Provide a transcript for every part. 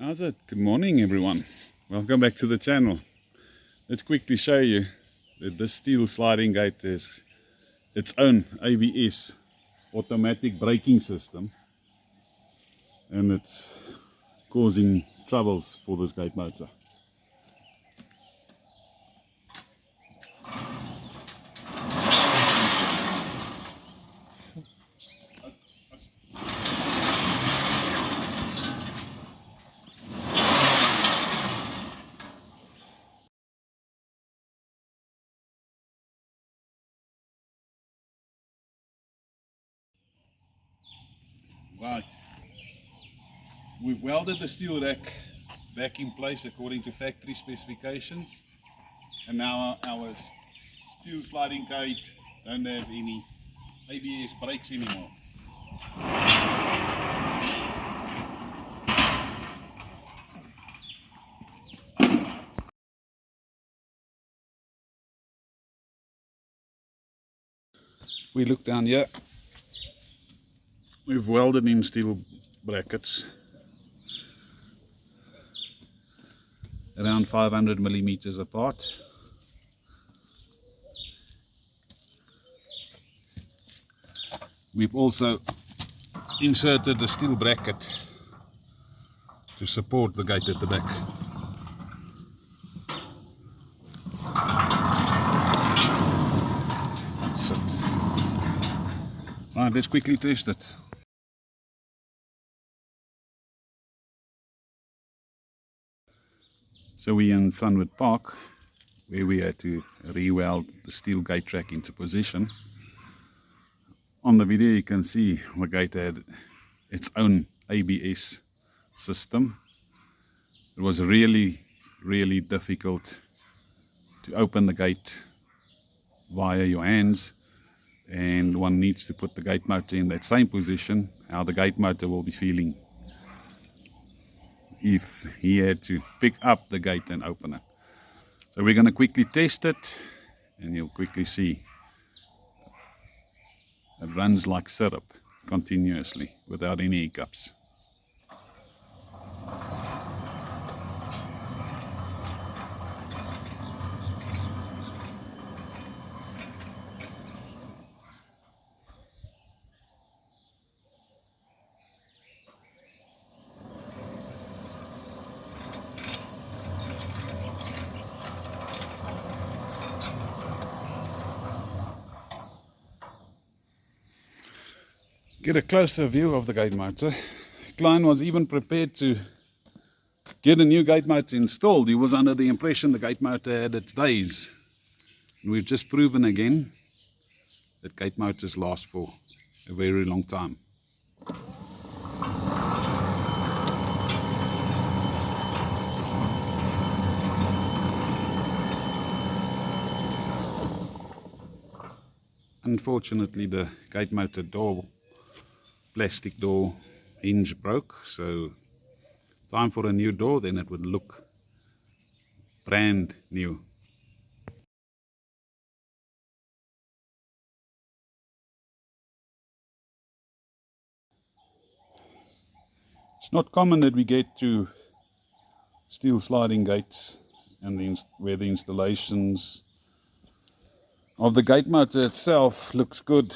How's it? Good morning, everyone. Welcome back to the channel. Let's quickly show you that this steel sliding gate has its own ABS, automatic braking system, and it's causing troubles for this gate motor. Right, we've welded the steel rack back in place according to factory specifications, and now our steel sliding gate don't have any ABS brakes anymore. We look down here, we've welded in steel brackets around 500 millimeters apart. We've also inserted a steel bracket to support the gate at the back. That's it. Right, let's quickly test it. So we're in Sunwardpark, where we had to re-weld the steel gate track into position. On the video you can see the gate had its own ABS system. It was really difficult to open the gate via your hands, and one needs to put the gate motor in that same position, how the gate motor will be feeling if he had to pick up the gate and open it. So we're going to quickly test it, and you'll quickly see it runs like syrup continuously without any hiccups. Get a closer view of the gate motor. Klein was even prepared to get a new gate motor installed. He was under the impression the gate motor had its days. And we've just proven again that gate motors last for a very long time. Unfortunately, the gate motor door, plastic door hinge broke, so time for a new door, then it would look brand new. It's not common that we get to steel sliding gates and where the installations of the gate motor itself looks good,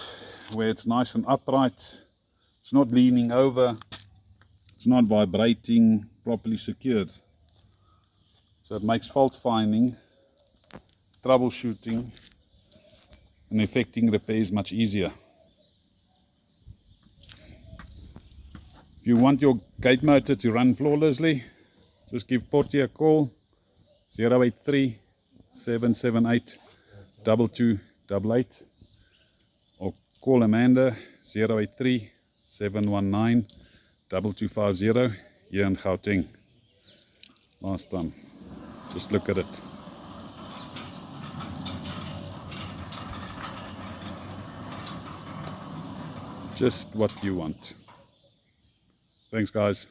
where it's nice and upright. It's not leaning over, it's not vibrating, properly secured. So it makes fault finding, troubleshooting and effecting repairs much easier. If you want your gate motor to run flawlessly, just give Pottie a call, 083 778 2288, or call Amanda, 083 719 2250, here in Gauteng. Last time. Just look at it. Just what you want. Thanks, guys.